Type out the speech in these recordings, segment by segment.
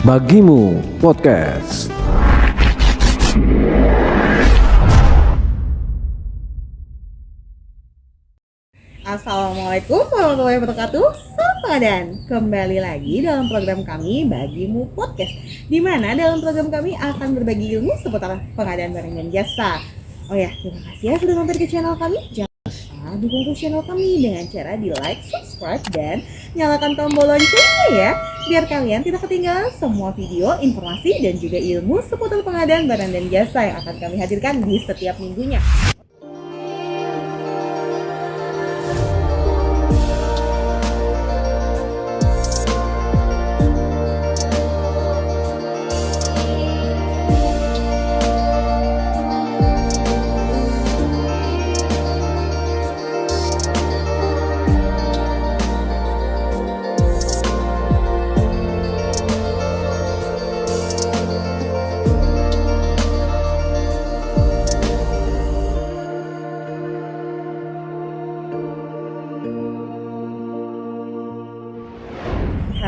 Bagimu Podcast. Assalamualaikum warahmatullahi wabarakatuh. Sapa dan kembali lagi dalam program kami Bagimu Podcast, di mana dalam program kami akan berbagi ilmu seputar pengadaan barang dan jasa. Oh ya, terima kasih ya sudah mampir ke channel kami. Jangan lupa dukung terus channel kami dengan cara di like, subscribe, dan nyalakan tombol loncengnya ya, biar kalian tidak ketinggalan semua video, informasi, dan juga ilmu seputar pengadaan barang dan jasa yang akan kami hadirkan di setiap minggunya.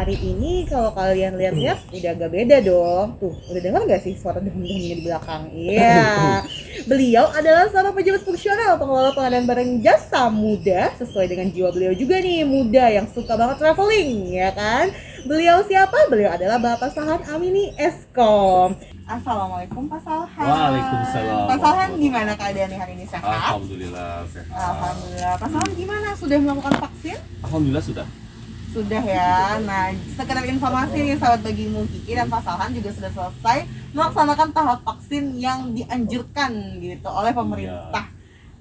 Hari ini kalau kalian lihat-lihat udah agak beda dong. Tuh, udah dengar nggak sih suara dehum-dehumnya di belakang? Iya. Beliau adalah seorang pejabat fungsional pengelola pengadaan barang jasa muda, sesuai dengan jiwa beliau juga nih, muda yang suka banget traveling, ya kan? Beliau siapa? Beliau adalah Bapak Salhan Amini Eskom. Assalamualaikum Pak Salhan. Waalaikumsalam. Pak Salhan gimana keadaannya hari ini, sehat? Alhamdulillah sehat. Alhamdulillah. Pak Salhan gimana? Sudah melakukan vaksin? Alhamdulillah sudah. Sudah ya. Nah, sekedar informasi nih sahabat Bagimu, Kiki dan Pak Salhan juga sudah selesai melaksanakan tahap vaksin yang dianjurkan gitu oleh pemerintah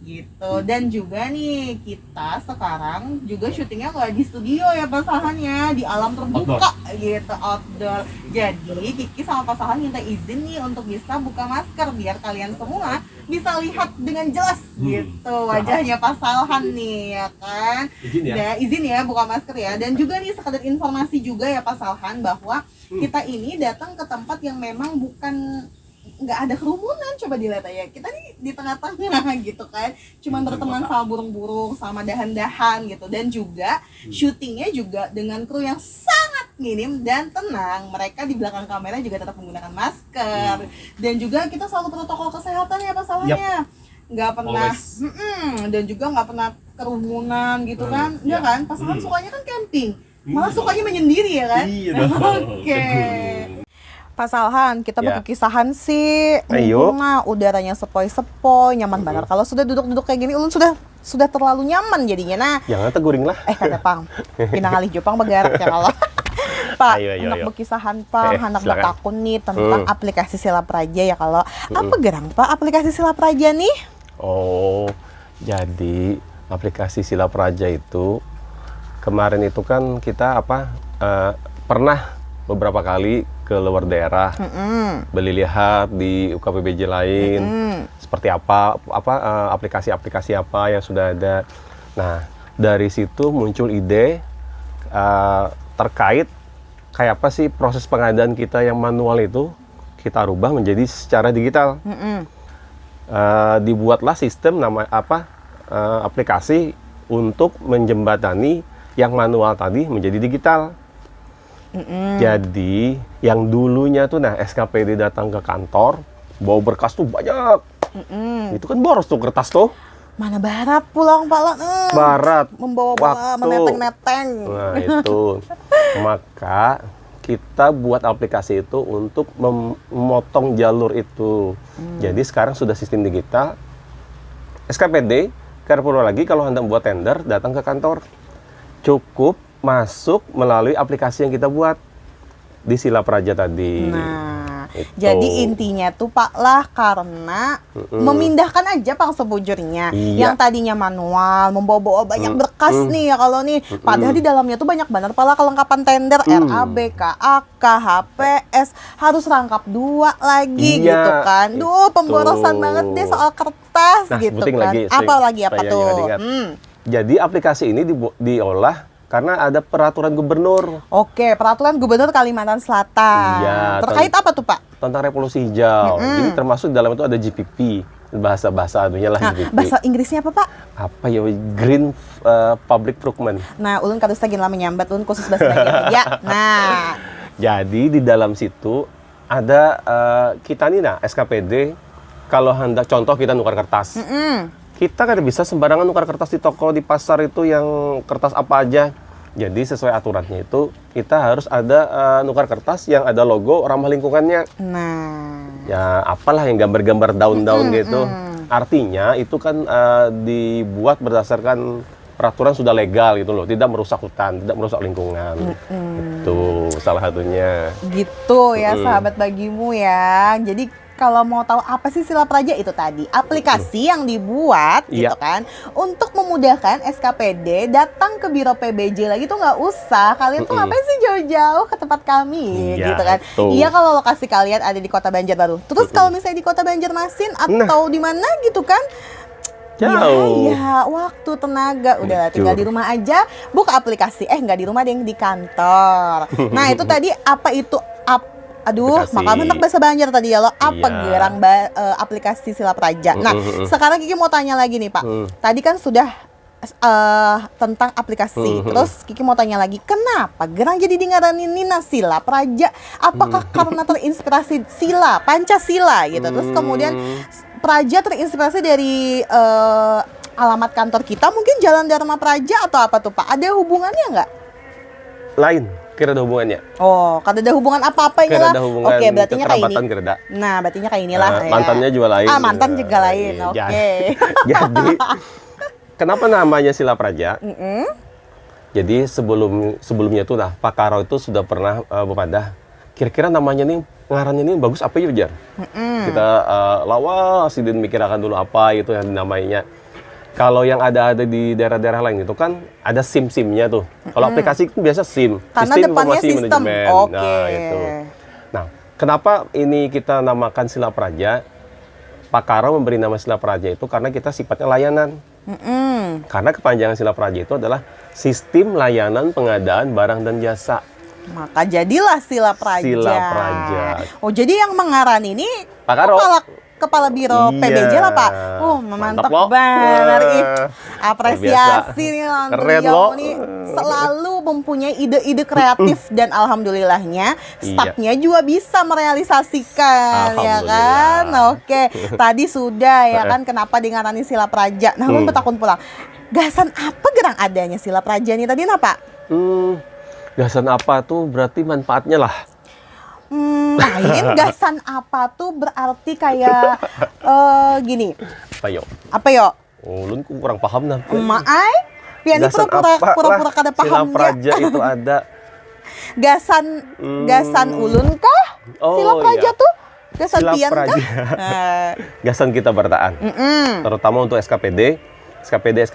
gitu. Dan juga nih kita sekarang juga syutingnya nggak di studio ya Pak Salhan ya, di alam terbuka gitu, outdoor. Jadi Kiki sama Pak Salhan minta izin nih untuk bisa buka masker biar kalian semua bisa lihat dengan jelas gitu wajahnya Pak Salhan nih, ya kan? Izin ya? Izin ya buka masker ya. Dan juga nih sekedar informasi juga ya Pak Salhan, bahwa kita ini datang ke tempat yang memang bukan, nggak ada kerumunan. Coba dilihat aja, kita nih di tengah-tengah gitu kan, cuman berteman sama burung-burung, sama dahan-dahan gitu. Dan juga syutingnya juga dengan kru yang sangat minim dan tenang. Mereka di belakang kamera juga tetap menggunakan masker. Dan juga kita selalu protokol kesehatan ya Pak Salhan ya, nggak pernah dan juga nggak pernah kerumunan gitu kan. Enggak kan, Pak Salhan sukanya kan camping, malah sukanya menyendiri ya kan. Iya dong. Oke. Pak Salhan, kita berkisahan sih. Ayo. Nah, udaranya sepoi-sepoi, nyaman banget. Kalau sudah duduk-duduk kayak gini, ulun sudah terlalu nyaman jadinya. Nah, jangan teguring lah. kata Pang, pinang alih Jepang begarak ya kalau. Pak, hendak ayo. berkisahan Pak, hendak Silakan. bertakun nih tentang aplikasi Sila Praja ya kalau. Apa gerang Pak aplikasi Sila Praja nih? Oh, jadi aplikasi Sila Praja itu kemarin itu kan kita pernah beberapa kali ke luar daerah, beli lihat di UKPBJ lain seperti apa aplikasi-aplikasi apa yang sudah ada. Nah, dari situ muncul ide terkait kayak apa sih proses pengadaan kita yang manual itu kita rubah menjadi secara digital. Dibuatlah sistem aplikasi untuk menjembatani yang manual tadi menjadi digital. Jadi yang dulunya tuh SKPD datang ke kantor bawa berkas tuh banyak. Itu kan boros tuh kertas tuh. Mana barat pulang Pak, Barat membawa meneteng-neteng. Nah itu maka kita buat aplikasi itu untuk memotong jalur itu. Jadi sekarang sudah sistem digital. SKPD perlu lagi kalau hendak buat tender datang ke kantor, cukup masuk melalui aplikasi yang kita buat di Sila Praja tadi. Nah, jadi intinya tuh Pak lah karena memindahkan aja Pak sebujurnya. Yang tadinya manual, membawa-bawa banyak berkas nih ya kalau nih. Padahal di dalamnya tuh banyak banget pala kelengkapan tender, RAB, KAK, HPS, harus rangkap 2 lagi gitu kan. Duh, pemborosan banget deh soal kertas gitu kan. Apa tuh? Jadi aplikasi ini diolah karena ada peraturan gubernur. Oke, peraturan gubernur Kalimantan Selatan. Iya, terkait apa tuh Pak? Tentang revolusi hijau. Jadi termasuk di dalam itu ada GPP, bahasa anunya lah GPP. Bahasa Inggrisnya apa Pak? Apa ya, Green Public Procurement. Nah, ulun kadus lagi lah menyambat ulun khusus bahasa Inggris ya. Nah, Jadi di dalam situ ada kita nih, nah SKPD, kalau hendak contoh kita nukar kertas. Kita kan bisa sembarangan nukar kertas di toko, di pasar itu yang kertas apa aja. Jadi sesuai aturannya itu kita harus ada nukar kertas yang ada logo ramah lingkungannya. Nah, Ya apalah yang gambar-gambar daun-daun gitu. Artinya itu kan dibuat berdasarkan peraturan sudah legal gitu loh, tidak merusak hutan, tidak merusak lingkungan. Itu salah satunya. gitu ya sahabat bagimu ya. Jadi kalau mau tahu apa sih Sila Praja, itu tadi aplikasi yang dibuat Iya. gitu kan untuk memudahkan SKPD datang ke Biro PBJ lagi tuh nggak usah. Kalian tuh ngapain sih jauh-jauh ke tempat kami Iya, gitu kan. betul. Iya, kalau lokasi kalian ada di Kota Banjarbaru. Terus kalau misalnya di Kota Banjarmasin atau di mana gitu kan, Jauh. ya waktu, tenaga, udah Betul. tinggal di rumah aja buka aplikasi. Nggak di rumah, deh, di kantor. Nah itu tadi apa itu aduh, Aplikasi. maka mentok bahasa Banjar tadi ya lo. Apa Iya. gerang aplikasi Sila Praja. Nah, sekarang Kiki mau tanya lagi nih Pak. Tadi kan sudah tentang aplikasi. Terus Kiki mau tanya lagi, kenapa gerang jadi ngaranin Nina Sila Praja? Apakah karena terinspirasi Sila, Pancasila gitu? Terus kemudian Praja terinspirasi dari alamat kantor kita, mungkin Jalan Dharma Praja atau apa tuh Pak? Ada hubungannya nggak? Lain, kira ada hubungannya. Oh, kada ada hubungan apa-apa Kira inilah. ada hubungan Oke, berartinya kayak ini. kekerabatan kira ada. Nah, berartinya kayak inilah ya. Mantannya juga lain. Mantan juga lain. Iya, Oke. Jadi, kenapa namanya Sila Praja? Jadi sebelumnya tuh lah Pak Karo itu sudah pernah bepadah. Kira-kira namanya nih, ngarannya ini bagus apa ya Jar? Kita lawas, dan mikirkan dulu apa itu yang namanya. Kalau yang ada di daerah-daerah lain itu kan ada SIM-SIM-nya tuh. Kalau aplikasi kan biasa SIM, Karena Sistem depannya Informasi sistem. Manajemen. Oke. Nah, itu. Nah, kenapa ini kita namakan Sila Praja? Pak Karo memberi nama Sila Praja itu karena kita sifatnya layanan. Karena kepanjangan Sila Praja itu adalah Sistem Layanan Pengadaan Barang dan Jasa. Maka jadilah Sila Praja. Sila Praja. Oh, jadi yang mengaran ini Pak Karo. Kepala Biro Iya. PBJ lah Pak. Mantap Mantap, loh. banget. Ih, Wah, apresiasi nih Keren, beliau loh. nih selalu mempunyai ide-ide kreatif dan alhamdulillahnya stafnya juga bisa merealisasikan ya kan. Oke, tadi sudah ya kan kenapa dingarani Sila Praja. Nah, lu betakun pulang. Gasan apa gerang adanya Sila Praja nih tadi Pak? Gasan apa tuh berarti manfaatnya lah. Lain gasan apa tuh berarti kayak gini. Apa yo? Apa yo? Ulun kurang paham nah. Maai, piani Gasan pura-pura kada Sila paham Praja dia. itu ada. Gasan ulun kah? Oh, Sila Praja iya. tuh? Gasan Sila pian Praja. kah? Gasan kita bertaan. Terutama untuk SKPD. SKPD.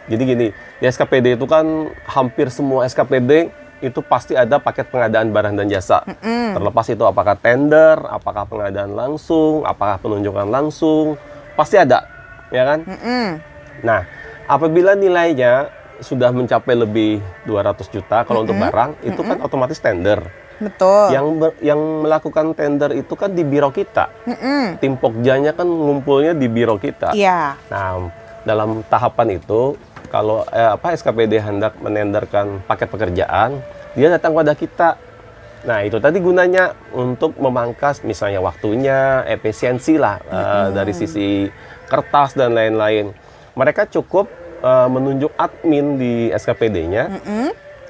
Jadi gini, di SKPD itu kan hampir semua SKPD itu pasti ada paket pengadaan barang dan jasa. Terlepas itu apakah tender, apakah pengadaan langsung, apakah penunjukan langsung, pasti ada, ya kan? Nah, apabila nilainya sudah mencapai lebih 200 juta kalau untuk barang, itu kan otomatis tender. Betul. Yang melakukan tender itu kan di biro kita. Tim Pokjanya kan ngumpulnya di biro kita. Iya. Nah, dalam tahapan itu kalau SKPD hendak menenderkan paket pekerjaan, dia datang pada kita. Nah, itu tadi gunanya untuk memangkas misalnya waktunya, efisiensi lah dari sisi kertas dan lain-lain. Mereka cukup menunjuk admin di SKPD-nya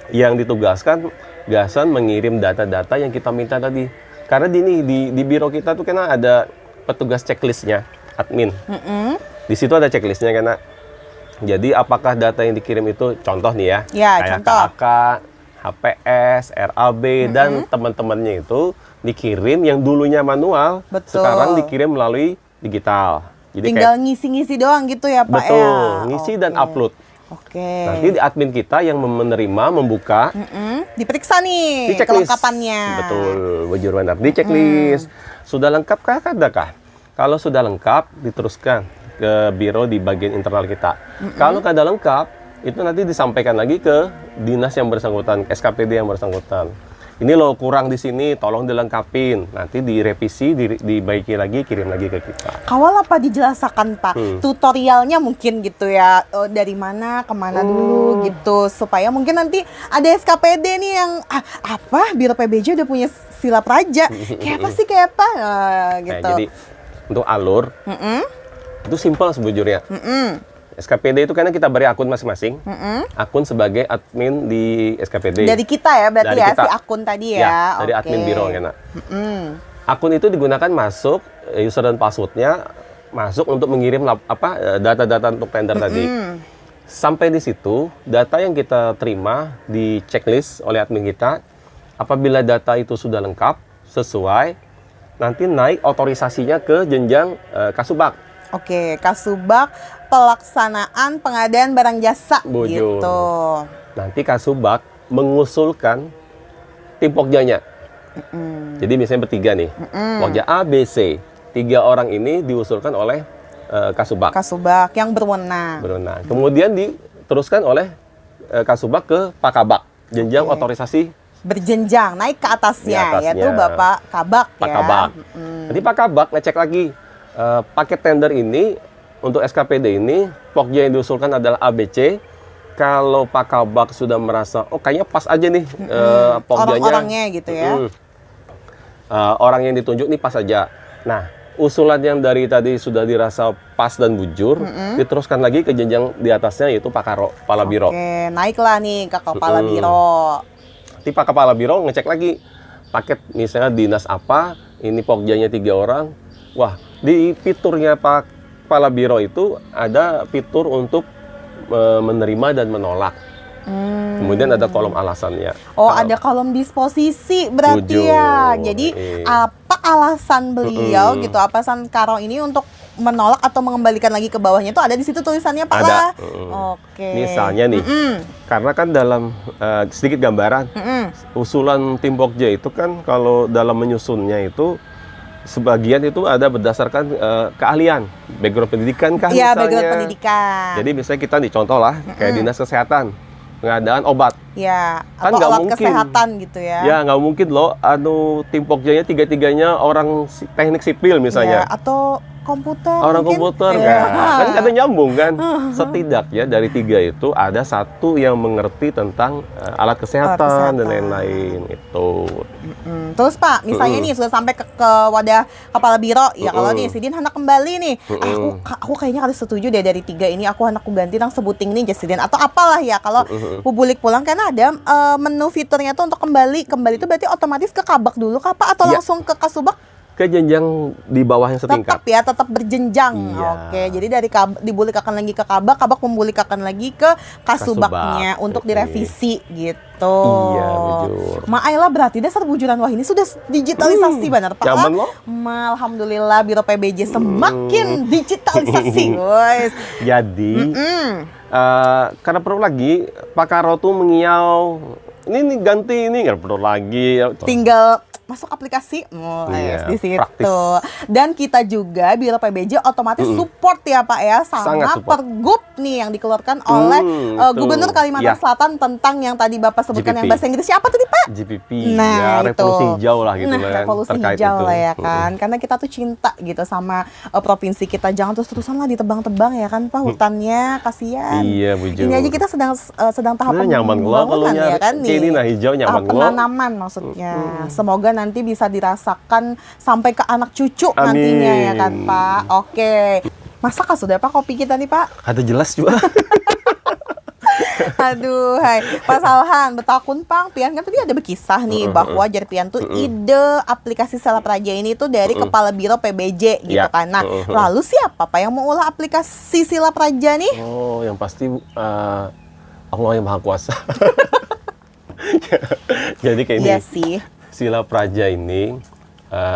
yang ditugaskan gasan mengirim data-data yang kita minta tadi. Karena di biro kita tuh kena ada petugas checklistnya, admin. Di situ ada checklistnya karena. Jadi apakah data yang dikirim itu contoh nih ya, kayak contoh. KAK, HPS, RAB dan teman-temannya itu dikirim yang dulunya manual, Betul. sekarang dikirim melalui digital. Jadi Tinggal ngisi-ngisi doang gitu ya Pak betul, ya. ngisi Oke. dan upload. Oke. Nanti di admin kita yang menerima, membuka, Diperiksa nih di checklist. kelengkapannya. Betul, bujur benar. Di checklist. Sudah lengkap kah? Adakah? Kalau sudah lengkap, diteruskan ke biro di bagian internal kita. Kalau kada lengkap, itu nanti disampaikan lagi ke dinas yang bersangkutan, SKPD yang bersangkutan. ini loh kurang di sini, tolong dilengkapin. Nanti direvisi, dibaiki lagi, kirim lagi ke kita. Kawal apa dijelaskan Pak? Tutorialnya mungkin gitu ya, dari mana kemana dulu gitu, supaya mungkin nanti ada SKPD nih yang apa Biro PBJ udah punya sila praja, kayak apa sih kayak apa gitu. Nah, jadi untuk alur itu simpel sebujurnya. SKPD itu karena kita beri akun masing-masing, akun sebagai admin di SKPD. Dari kita ya, berarti Dari ya kita. si akun tadi ya. Dari Oke. admin biro kan. Akun itu digunakan masuk user dan passwordnya masuk untuk mengirim data-data untuk tender tadi. Sampai di situ data yang kita terima di checklist oleh admin kita. Apabila data itu sudah lengkap sesuai, nanti naik otorisasinya ke jenjang Kasubag. Oke, Kasubag pelaksanaan pengadaan barang jasa Bujur. gitu. Nanti Kasubag mengusulkan tim Pokjanya. Jadi misalnya bertiga nih, Pokja A, B, C. 3 orang ini diusulkan oleh Kasubag. Kasubag yang berwenang. Kemudian diteruskan oleh Kasubag ke Pakabag, jenjang otorisasi Berjenjang, naik ke atasnya, Di atasnya. yaitu Bapak Kabak ya. Pakabag. Nanti Pakabag ngecek lagi paket tender ini untuk SKPD ini Pokja yang diusulkan adalah ABC. Kalau Pakabag sudah merasa kayaknya pas aja nih Pokjanya, Orang-orangnya gitu ya. Orang yang ditunjuk nih pas aja. Nah, usulan yang dari tadi sudah dirasa pas dan bujur, diteruskan lagi ke jenjang di atasnya yaitu Kepala Biro. Oke, naiklah nih ke Kepala Biro. Nanti Pak Kepala Biro ngecek lagi paket misalnya dinas apa, ini Pokjanya 3 orang. Wah, di fiturnya Pak Kepala Biro itu ada fitur untuk menerima dan menolak. Kemudian ada kolom alasannya. Ada kolom disposisi berarti Bujur. ya. Jadi apa alasan beliau gitu, apa alasan Karo ini untuk menolak atau mengembalikan lagi ke bawahnya itu ada di situ tulisannya Pak Ada. lah. Oke. Misalnya nih, karena kan dalam sedikit gambaran, usulan tim Pokja itu kan kalau dalam menyusunnya itu sebagian itu ada berdasarkan keahlian, background pendidikan kah Iya, misalnya. background pendidikan. Jadi misalnya kita nih contoh lah, kayak dinas kesehatan, pengadaan obat. Ya, Kan atau nggak alat mungkin. kesehatan gitu ya. Ya nggak mungkin loh, tim Pokjanya 3-3-nya orang teknik sipil misalnya. Ya, atau komputer Orang mungkin. komputer kan ada nyambung kan. Setidaknya dari 3 itu ada 1 yang mengerti tentang alat kesehatan dan lain-lain itu. Terus Pak, misalnya nih sudah sampai ke wadah Kepala Biro, ya kalau nih Sidin hendak kembali nih, aku kayaknya harus setuju deh dari 3 ini, aku hendak ganti nang sebuting nih Sidin atau apalah ya kalau bubulik pulang karena ada menu fiturnya tuh untuk kembali itu berarti otomatis ke Kabak dulu kah Pak atau Iya. langsung ke Kasubag? Ke jenjang di bawah yang setingkat. Tetap berjenjang. Iya. Oke, jadi dari dibulik akan lagi ke Kabak membulik akan lagi ke Kasubagnya untuk direvisi gitu. Iya, bujur. Ma'ailah berarti dasar bujuran wah ini sudah digitalisasi benar Pak. Nyaman loh. Alhamdulillah Biro PBJ semakin digitalisasi, guys. Jadi karena perlu lagi Pak Karo tuh mengiau ini ganti ini nggak perlu lagi. Tinggal masuk aplikasi, Iya, di situ. praktis. Dan kita juga Biro PBJ otomatis support ya Pak ya sama Sangat support. pergub nih yang dikeluarkan oleh tuh. Gubernur Kalimantan Ya. Selatan tentang yang tadi Bapak sebutkan yang GPP. bahasa Inggris siapa tadi Pak? GPP, Nah, ya itu. revolusi hijau lah gitu kan. Revolusi terkait hijau itu. lah ya kan. Karena kita tuh cinta gitu sama provinsi kita. Jangan terus-terusan lah ditebang-tebang ya kan Pak, hutannya kasihan. Iya, bujur. Ini aja kita sedang tahap Nah, nyaman gua kalau pembangunan ya kan nih. ini nah hijau nyaman gua. Penanaman maksudnya. Semoga nanti bisa dirasakan sampai ke anak cucu Amin. nantinya ya kan Pak. Oke. Masak sudah Pak kopi kita nih Pak? Ada jelas juga. Aduh, hai. Pak Salhan, betakun Pang, Pian kan tadi ada berkisah nih bahwa Jar Pian tuh ide aplikasi Sela Praja ini tuh dari Kepala Biro PBJ gitu Ya. kan. Nah, lalu siapa Pak yang mau ulah aplikasi Sela Praja nih? Oh, yang pasti Allah yang Maha Kuasa. Jadi kayak ini. Iya sih. Sila Praja ini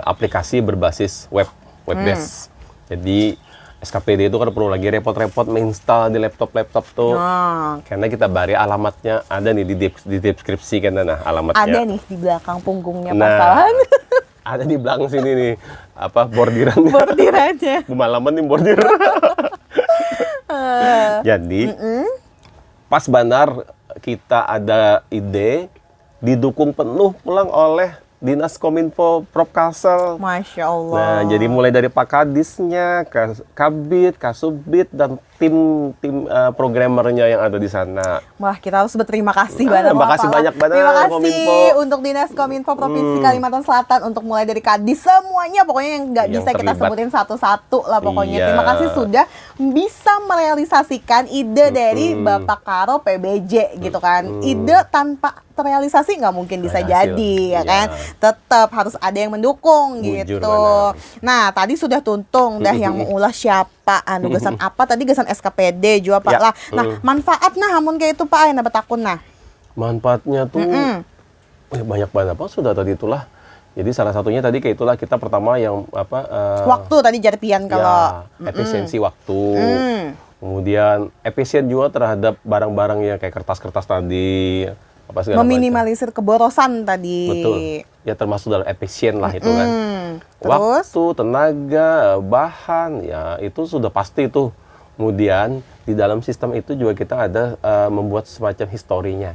aplikasi berbasis web-based. Jadi SKPD itu kan perlu lagi repot-repot menginstal di laptop tuh. Nah, Karena kita bari alamatnya ada nih di deskripsi kan nah alamatnya. ada nih di belakang punggungnya Pak Nah, Salhan. ada di belakang sini nih bordirannya. Bordirannya. Pemalaman nih bordir. Jadi pas benar kita ada ide didukung penuh pulang oleh Dinas Kominfo Prop Kalsel. Masya Allah. Nah, jadi mulai dari Pak Kadisnya, Kabid, Kasubit, dan tim programmernya yang ada di sana. Wah, kita harus berterima kasih Terima kasih banyak banget Terima kasih Kominfo. untuk Dinas Kominfo Provinsi Kalimantan Selatan untuk mulai dari Kadis semuanya pokoknya yang nggak Yang bisa kita terlibat. sebutin satu-satu lah pokoknya. Iya. Terima kasih sudah bisa merealisasikan ide dari Bapak Karo PBJ gitu kan. Ide tanpa terrealisasi nggak mungkin bisa Berhasil. jadi ya Iya. kan. Tetap harus ada yang mendukung Bujur, gitu. benar. Nah, tadi sudah tuntung dah yang mengulas siapa, gasan apa tadi gasan SKPD juga Pak Ya. lah. Nah, manfaat nah hamun kayak itu Pak aya betakun nah. Manfaatnya tuh banyak banget apa sudah tadi itulah. Jadi salah satunya tadi kayak itulah kita pertama yang Waktu tadi jarpian kalau efisiensi waktu. Mm. Kemudian efisien juga terhadap barang-barang yang kayak kertas-kertas tadi apa segala macam. meminimalisir keborosan tadi. Betul. Ya termasuk dalam efisien lah itu kan. Terus Waktu, tenaga, bahan, ya itu sudah pasti itu. Kemudian di dalam sistem itu juga kita ada membuat semacam historinya.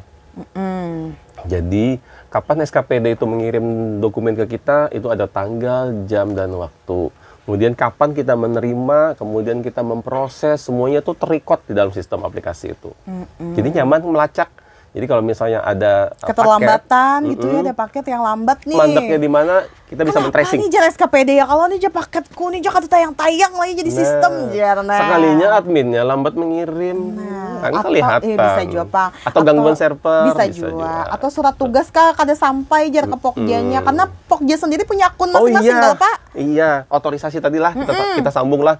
Jadi kapan SKPD itu mengirim dokumen ke kita itu ada tanggal, jam, dan waktu. Kemudian kapan kita menerima, kemudian kita memproses, semuanya itu terrecord di dalam sistem aplikasi itu. Jadi nyaman melacak. Jadi kalau misalnya ada keterlambatan paket, gitu ya, ada paket yang lambat nih. mandeknya di mana kita bisa men-tracing. Ini jar SKPD ya kalau ini jar paketku nih jar tayang-tayang lagi jadi sistem jar. Nah. Sekalinya adminnya lambat mengirim, kan Atau- kelihatan. bisa juga Pak. Atau gangguan server. Bisa juga. Atau surat tugas kah kada sampai jar ke Pokjanya karena Pokja sendiri punya akun masing-masing kalau Pak. Iya, otorisasi tadi lah kita sambung lah.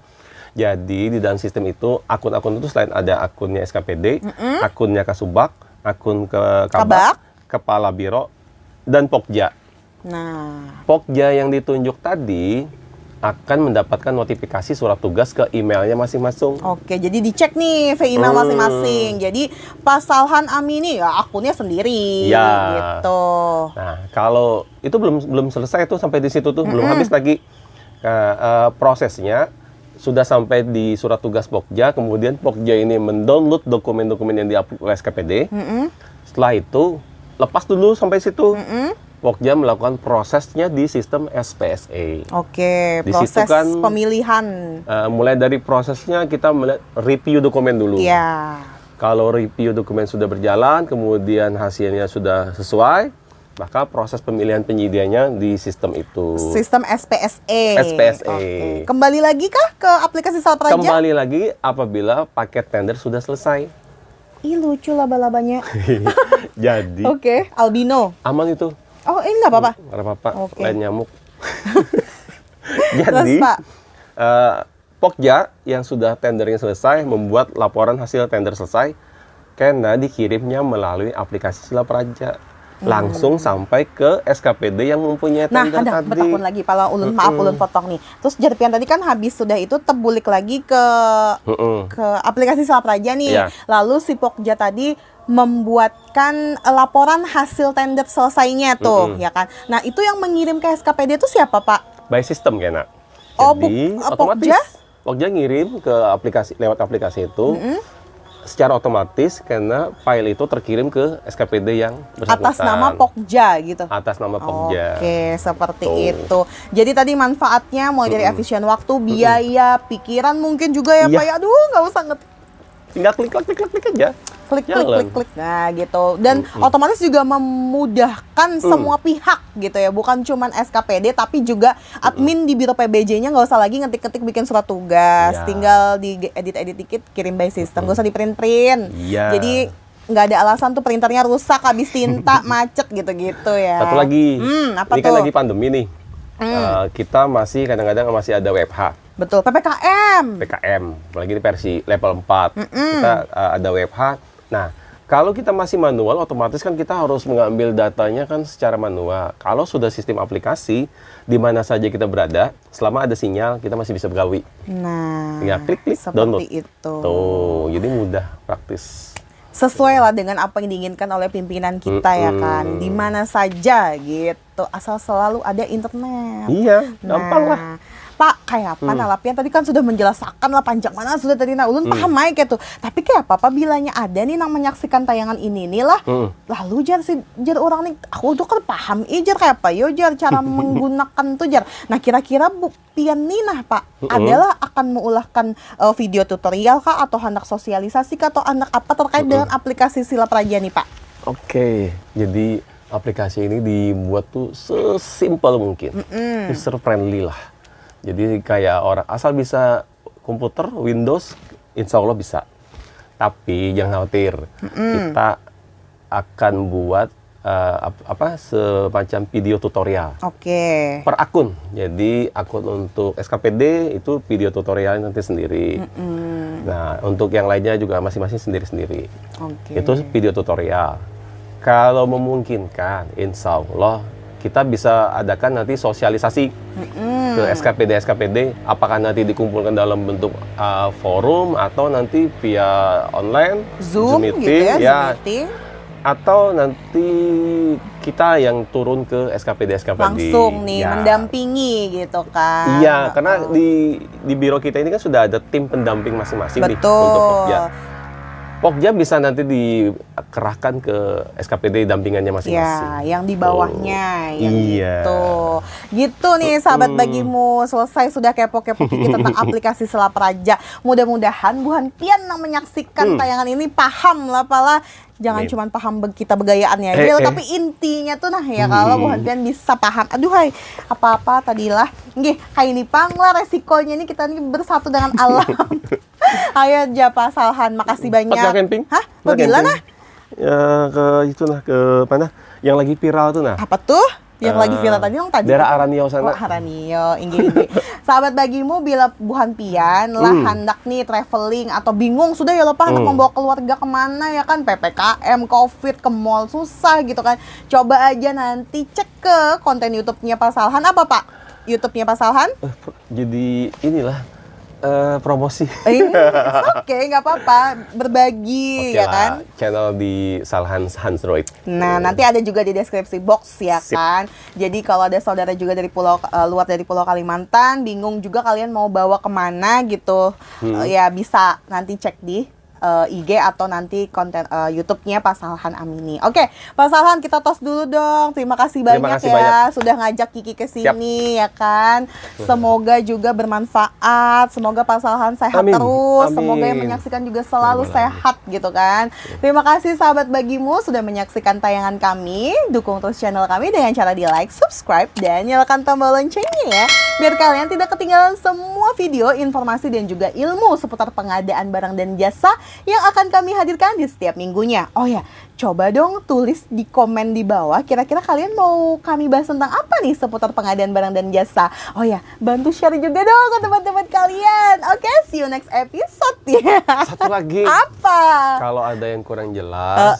Jadi di dalam sistem itu akun-akun itu selain ada akunnya SKPD, akunnya Kasubag, akun ke Kabak, Kepala Biro, dan Pokja. Nah, Pokja yang ditunjuk tadi akan mendapatkan notifikasi surat tugas ke emailnya masing-masing. oke, jadi dicek nih ke email masing-masing. Jadi Pak Salhan Amini ya akunnya sendiri Ya. gitu. Nah, kalau itu belum selesai tuh sampai di situ tuh, belum habis lagi. Prosesnya sudah sampai di surat tugas Pokja, kemudian Pokja ini mendownload dokumen-dokumen yang di-upload oleh SKPD. Setelah itu, lepas dulu sampai situ. Pokja melakukan prosesnya di sistem SPSA. Oke, Di situ proses kan, pemilihan. Mulai dari prosesnya kita melihat review dokumen dulu. Ya. Kalau review dokumen sudah berjalan, kemudian hasilnya sudah sesuai, maka proses pemilihan penyedianya di sistem itu. Sistem SPSA. SPSA. Oke. Kembali lagi kah ke aplikasi Salpraja? Kembali lagi apabila paket tender sudah selesai. Ih, lucu laba-labanya. Jadi Oke, albino. aman itu, Oh, ini nggak apa-apa. nggak apa-apa, Oke. lain nyamuk. Terus, Jadi Pak? Pokja yang sudah tendernya selesai membuat laporan hasil tender selesai karena dikirimnya melalui aplikasi Sila Praja. Langsung sampai ke SKPD yang mempunyai Nah, tender ada tadi. betakun lagi. Pala ulun, maaf ulun potong nih. Terus jarpian tadi kan habis sudah itu tebulik lagi ke aplikasi Salpraja nih. Iya. Lalu si Pokja tadi membuatkan laporan hasil tender selesainya tuh, ya kan. Nah, itu yang mengirim ke SKPD itu siapa, Pak? By system kena. Oh, Jadi Pokja? otomatis Pokja ngirim ke aplikasi lewat aplikasi itu. Secara otomatis karena file itu terkirim ke SKPD yang bersangkutan. Atas nama Pokja gitu. Atas nama Pokja. Oke, seperti Tuh. itu. Jadi tadi manfaatnya mulai dari efisien waktu, biaya, pikiran mungkin juga ya Iya. Pak ya. Aduh, nggak usah Tinggal klik aja. klik Jalan. nah gitu, dan otomatis juga memudahkan semua pihak gitu ya, bukan cuman SKPD tapi juga admin di biro PBJ-nya nggak usah lagi ngetik-ngetik bikin surat tugas, Ya. tinggal di edit dikit kirim by system, nggak usah di print Iya. jadi nggak ada alasan tuh printernya rusak habis tinta macet gitu ya. Satu lagi. Apa Ini kan tuh? lagi pandemi nih. Kita masih kadang-kadang masih ada WFH. Betul, PPKM. PKM, apalagi di versi level 4. Kita ada WFH. Nah, kalau kita masih manual, otomatis kan kita harus mengambil datanya kan secara manual. Kalau sudah sistem aplikasi, di mana saja kita berada, selama ada sinyal, kita masih bisa bergawi. Nah, Tinggal klik, seperti download. itu. Tuh, jadi mudah, praktis. Sesuai lah dengan apa yang diinginkan oleh pimpinan kita ya kan, di mana saja gitu, asal selalu ada internet. Iya, gampang lah. Pak Pak, kayak apa nalapian tadi kan sudah menjelaskan lah panjang mana sudah tadi na ulun paham aja gitu. Tapi kayak apa bilanya ada nih nang menyaksikan tayangan ini nih lah. Lalu jar orang nih aku tuh kan paham jar kayak apa yo jar cara menggunakan tuh jar. Nah, kira-kira buktian nih nah Pak, adalah akan mengulahkan video tutorial kah atau hendak sosialisasi kah atau hendak apa terkait dengan aplikasi Sila Praja nih Pak? Oke, jadi aplikasi ini dibuat tuh sesimpel mungkin, user friendly lah. Jadi kayak orang asal bisa komputer, Windows, insya Allah bisa. Tapi jangan khawatir, kita akan buat semacam video tutorial. Oke. Per akun. Jadi akun untuk SKPD itu video tutorial nanti sendiri. Nah, untuk yang lainnya juga masing-masing sendiri-sendiri. Oke. Itu video tutorial. Kalau memungkinkan, insya Allah kita bisa adakan nanti sosialisasi ke SKPD. Apakah nanti dikumpulkan dalam bentuk forum atau nanti via online, Zoom meeting, gitu ya, ya. Zoom meeting. Atau nanti kita yang turun ke SKPD. Langsung nih, ya. mendampingi gitu kan. Iya, karena di biro kita ini kan sudah ada tim pendamping masing-masing nih Betul. untuk Pokja. Pokja bisa nanti dikerahkan ke SKPD dampingannya masing-masing. Ya, yang di bawahnya, yang Iya. gitu. Gitu nih sahabat bagimu, selesai sudah kepo-kepo Kiki tentang aplikasi Sila Praja. Mudah-mudahan Buhan Pian yang menyaksikan tayangan ini paham lah pala. Jangan cuma paham kita begayaannya aja, tapi intinya tuh nah ya kalau Buhan Pian bisa paham. Aduh hai, apa-apa tadilah. Nggih, kayak ini pang lah resikonya ini kita nih bersatu dengan alam. Ayo Japa Salhan, makasih banyak. Pakai camping? Hah? Pakai Bagaimana nah? Ya ke itu nah, ke mana? Yang lagi viral tuh nah. Apa tuh? Yang lagi viral tadi dong tadi. Daerah Aranio sana. Oh, Aranio, inggi. Sahabat bagimu bila Buhan Pian lah hendak nih traveling atau bingung sudah ya lupa hendak membawa keluarga kemana ya kan PPKM, Covid, ke mall susah gitu kan. Coba aja nanti cek ke konten YouTube-nya Pak Salhan. Apa Pak? YouTube-nya Pak Salhan? Jadi inilah promosi. Oke, nggak apa-apa, berbagi Oke ya lah, kan. channel di Salhan Hansroid. Nah, nanti ada juga di deskripsi box ya Sip. kan. Jadi kalau ada saudara juga dari pulau luar dari Pulau Kalimantan, bingung juga kalian mau bawa kemana gitu, ya bisa nanti cek di IG atau nanti konten YouTube-nya Pak Salhan Amini. Oke, Pak Salhan kita tos dulu dong. Terima kasih banyak kasih ya banyak. sudah ngajak Kiki ke sini ya kan. Semoga juga bermanfaat. Semoga Pak Salhan sehat Amin. terus. Amin. Semoga yang menyaksikan juga selalu Amin. sehat gitu kan. Terima kasih sahabat bagimu sudah menyaksikan tayangan kami. Dukung terus channel kami dengan cara di like, subscribe, dan nyalakan tombol loncengnya ya. Biar kalian tidak ketinggalan semua video, informasi, dan juga ilmu seputar pengadaan barang dan jasa yang akan kami hadirkan di setiap minggunya. Oh ya, coba dong tulis di komen di bawah kira-kira kalian mau kami bahas tentang apa nih seputar pengadaan barang dan jasa. Oh ya, bantu share juga dong ke teman-teman kalian. Oke, see you next episode ya. Satu lagi. Apa? Kalau ada yang kurang jelas,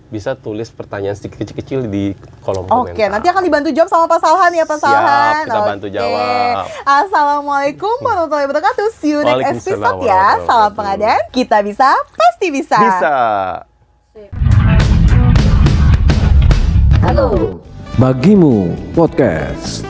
bisa tulis pertanyaan sedikit kecil di kolom komentar. Oke, nanti akan dibantu jawab sama Pak Salhan ya Pak Siap, Salhan. kita bantu jawab. Assalamualaikum warahmatullahi wabarakatuh. See you next Waalaikumsalam episode ya. warahmatullahi Salam wabarakatuh. pengadaan, kita bisa, pasti bisa. Bisa. Bagimu Podcast.